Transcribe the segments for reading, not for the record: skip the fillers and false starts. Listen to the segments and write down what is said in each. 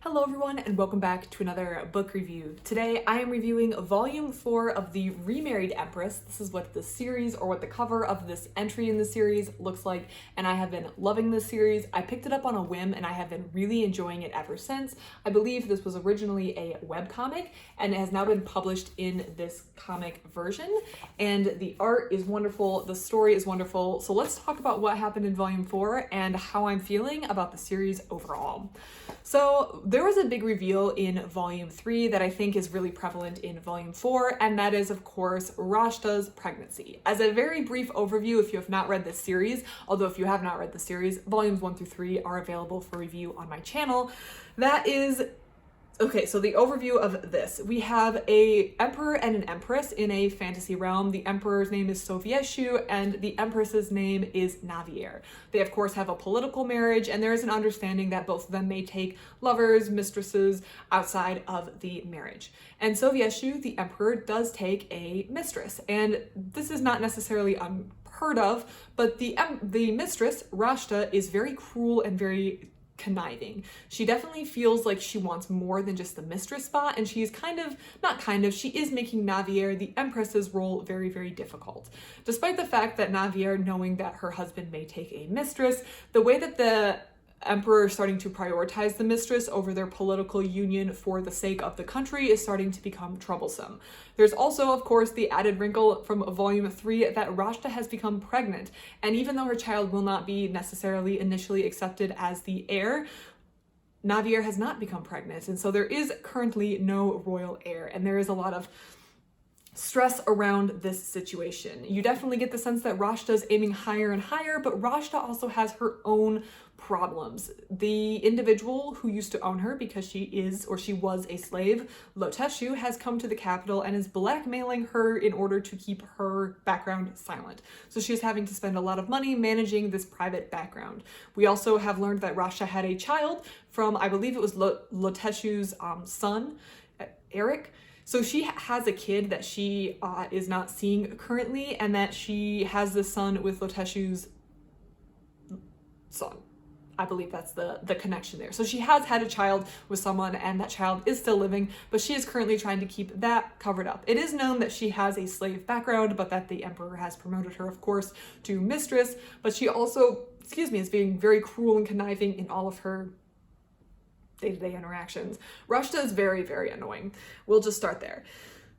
Hello everyone and welcome back to another book review. Today I am reviewing volume 4 of the Remarried Empress. This is what the series or what the cover of this entry in the series looks like, and I have been loving this series. I picked it up on a whim and I have been really enjoying it ever since. I believe this was originally a webcomic and it has now been published in this comic version, and the art is wonderful, the story is wonderful. So let's talk about what happened in volume 4 and how I'm feeling about the series overall. So there was a big reveal in volume 3 that I think is really prevalent in volume 4, and that is of course Rashta's pregnancy. As a very brief overview, if you have not read this series, although if you have not read the series, volumes 1 through 3 are available for review on my channel. Okay, so the overview of this. We have a emperor and an empress in a fantasy realm. The emperor's name is Sovieshu and the empress's name is Navier. They of course have a political marriage, and there is an understanding that both of them may take lovers, mistresses outside of the marriage. And Sovieshu, the emperor, does take a mistress, and this is not necessarily unheard of, but the mistress, Rashta, is very cruel and very conniving. She definitely feels like she wants more than just the mistress spot, and she's she is making Navier, the empress's role, very, very difficult. Despite the fact that Navier, knowing that her husband may take a mistress, the way that the emperor is starting to prioritize the mistress over their political union for the sake of the country is starting to become troublesome. There's also, of course, the added wrinkle from volume 3 that Rashta has become pregnant, and even though her child will not be necessarily initially accepted as the heir, Navier has not become pregnant, and so there is currently no royal heir, and there is a lot of stress around this situation. You definitely get the sense that Rashta is aiming higher and higher, but Rashta also has her own problems. The individual who used to own her, because she was a slave, Loteshu, has come to the capital and is blackmailing her in order to keep her background silent. So she's having to spend a lot of money managing this private background. We also have learned that Rashta had a child from, I believe it was Loteshu's son, Eric. So she has a kid that she is not seeing currently, and that she has this son with Loteshu's son. I believe that's the connection there. So she has had a child with someone, and that child is still living, but she is currently trying to keep that covered up. It is known that she has a slave background, but that the emperor has promoted her, of course, to mistress, but she also, is being very cruel and conniving in all of her day-to-day interactions. Rashta is very, very annoying. We'll just start there.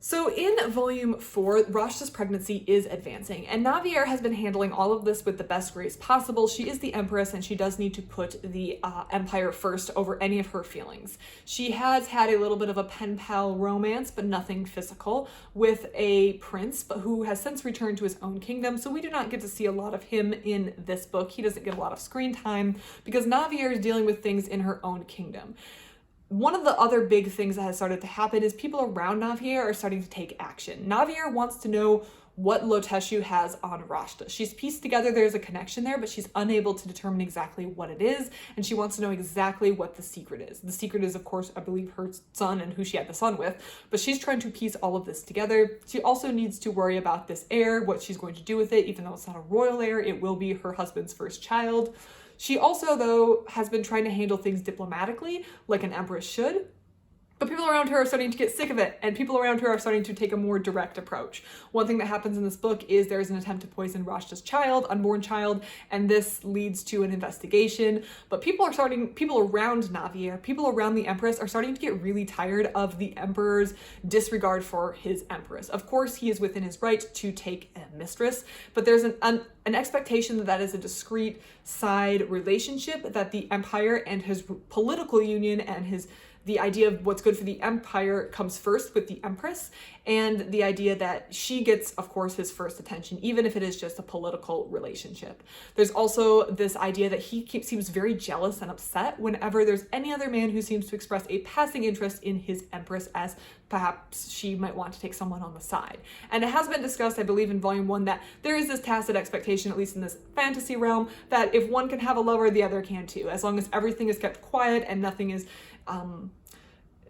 So in volume 4, Rashta's pregnancy is advancing, and Navier has been handling all of this with the best grace possible. She is the empress, and she does need to put the empire first over any of her feelings. She has had a little bit of a pen pal romance, but nothing physical, with a prince, but who has since returned to his own kingdom, so we do not get to see a lot of him in this book. He doesn't get a lot of screen time because Navier is dealing with things in her own kingdom. One of the other big things that has started to happen is people around Navier are starting to take action. Navier wants to know what Loteshu has on Rashta. She's pieced together there's a connection there, but she's unable to determine exactly what it is, and she wants to know exactly what the secret is. The secret is, of course, I believe her son and who she had the son with, but she's trying to piece all of this together. She also needs to worry about this heir, what she's going to do with it. Even though it's not a royal heir, it will be her husband's first child. She also, though, has been trying to handle things diplomatically, like an empress should, but people around her are starting to get sick of it, and people around her are starting to take a more direct approach. One thing that happens in this book is there's an attempt to poison Rashta's child, unborn child, and this leads to an investigation. But people around Navier, people around the empress, are starting to get really tired of the emperor's disregard for his empress. Of course, he is within his right to take a mistress, but there's an expectation that that is a discrete side relationship, that the empire and his political union and the idea of what's good for the empire comes first with the empress, and the idea that she gets, of course, his first attention, even if it is just a political relationship. There's also this idea that he seems very jealous and upset whenever there's any other man who seems to express a passing interest in his empress, as perhaps she might want to take someone on the side. And it has been discussed, I believe, in volume 1 that there is this tacit expectation, at least in this fantasy realm, that if one can have a lover, the other can too, as long as everything is kept quiet and nothing is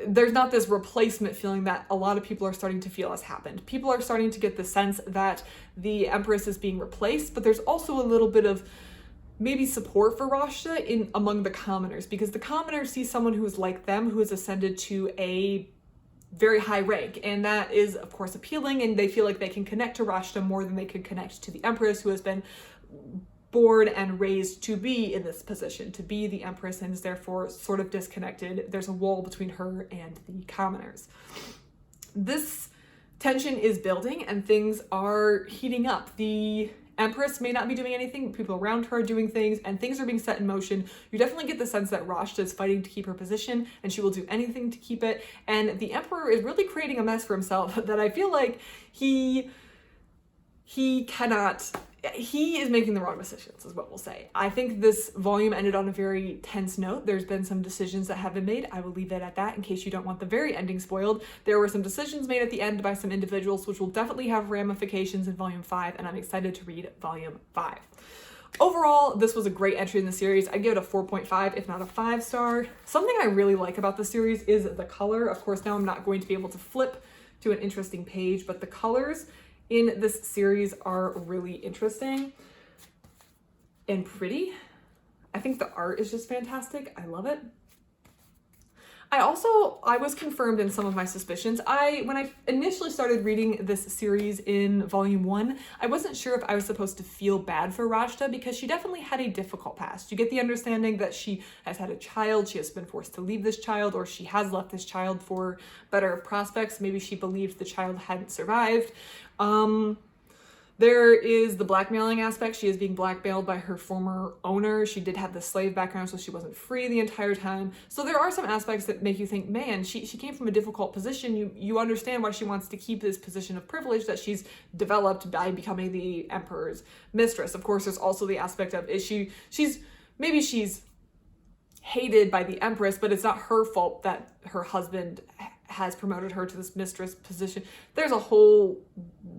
there's not this replacement feeling that a lot of people are starting to feel has happened. People are starting to get the sense that the empress is being replaced, but there's also a little bit of maybe support for Rashta among the commoners, because the commoners see someone who is like them, who has ascended to a very high rank, and that is of course appealing, and they feel like they can connect to Rashta more than they could connect to the Empress, who has been born and raised to be in this position, to be the Empress, and is therefore sort of disconnected. There's a wall between her and the commoners. This tension is building and things are heating up. The Empress may not be doing anything, people around her are doing things, and things are being set in motion. You definitely get the sense that Rashta is fighting to keep her position, and she will do anything to keep it. And the Emperor is really creating a mess for himself that I feel like he is making the wrong decisions, is what we'll say. I think this volume ended on a very tense note. There's been some decisions that have been made. I will leave it at that in case you don't want the very ending spoiled. There were some decisions made at the end by some individuals, which will definitely have ramifications in volume 5, and I'm excited to read volume 5. Overall, this was a great entry in the series. I give it a 4.5, if not a 5 star. Something I really like about the series is the color. Of course, now I'm not going to be able to flip to an interesting page, but the colors in this series are really interesting and pretty. I think the art is just fantastic. I love it. I was confirmed in some of my suspicions. When I initially started reading this series in volume 1, I wasn't sure if I was supposed to feel bad for Rashta, because she definitely had a difficult past. You get the understanding that she has had a child, she has been forced to leave this child, or she has left this child for better prospects. Maybe she believed the child hadn't survived. There is the blackmailing aspect. She is being blackmailed by her former owner. She did have the slave background, so she wasn't free the entire time. So there are some aspects that make you think, man, she came from a difficult position. You understand why she wants to keep this position of privilege that she's developed by becoming the Emperor's mistress. Of course, there's also the aspect of, maybe she's hated by the Empress, but it's not her fault that her husband has promoted her to this mistress position. There's a whole,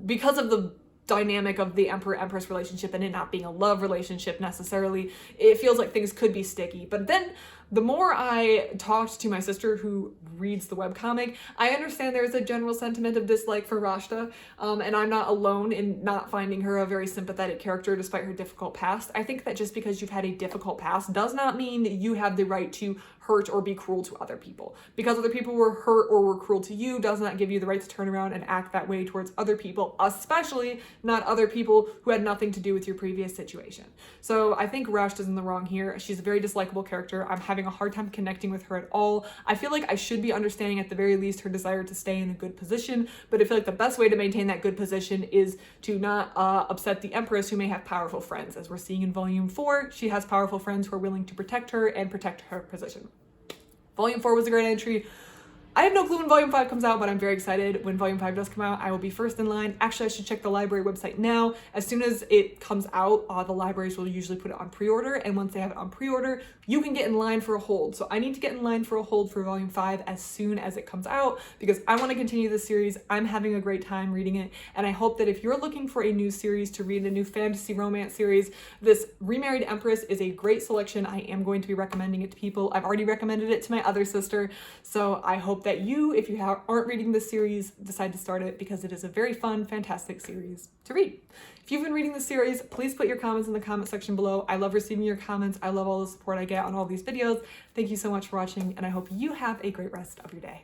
because of the dynamic of the Emperor-Empress relationship and it not being a love relationship necessarily, it feels like things could be sticky. But then the more I talked to my sister who reads the webcomic, I understand there's a general sentiment of dislike for Rashta, and I'm not alone in not finding her a very sympathetic character despite her difficult past. I think that just because you've had a difficult past does not mean that you have the right to hurt or be cruel to other people. Because other people were hurt or were cruel to you does not give you the right to turn around and act that way towards other people, especially not other people who had nothing to do with your previous situation. So I think Rashta's in the wrong here. She's a very dislikable character. I'm having a hard time connecting with her at all. I feel like I should be understanding at the very least her desire to stay in a good position, but I feel like the best way to maintain that good position is to not upset the Empress, who may have powerful friends. As we're seeing in volume 4, she has powerful friends who are willing to protect her and protect her position. Volume 4 was a great entry. I have no clue when Volume 5 comes out, but I'm very excited. When Volume 5 does come out, I will be first in line. Actually, I should check the library website now. As soon as it comes out, the libraries will usually put it on pre-order, and once they have it on pre-order, you can get in line for a hold. So I need to get in line for a hold for Volume 5 as soon as it comes out, because I want to continue this series. I'm having a great time reading it, and I hope that if you're looking for a new series to read, a new fantasy romance series, this Remarried Empress is a great selection. I am going to be recommending it to people. I've already recommended it to my other sister, so I hope that you, if you aren't reading this series, decide to start it, because it is a very fun, fantastic series to read. If you've been reading this series, please put your comments in the comment section below. I love receiving your comments. I love all the support I get on all these videos. Thank you so much for watching, and I hope you have a great rest of your day.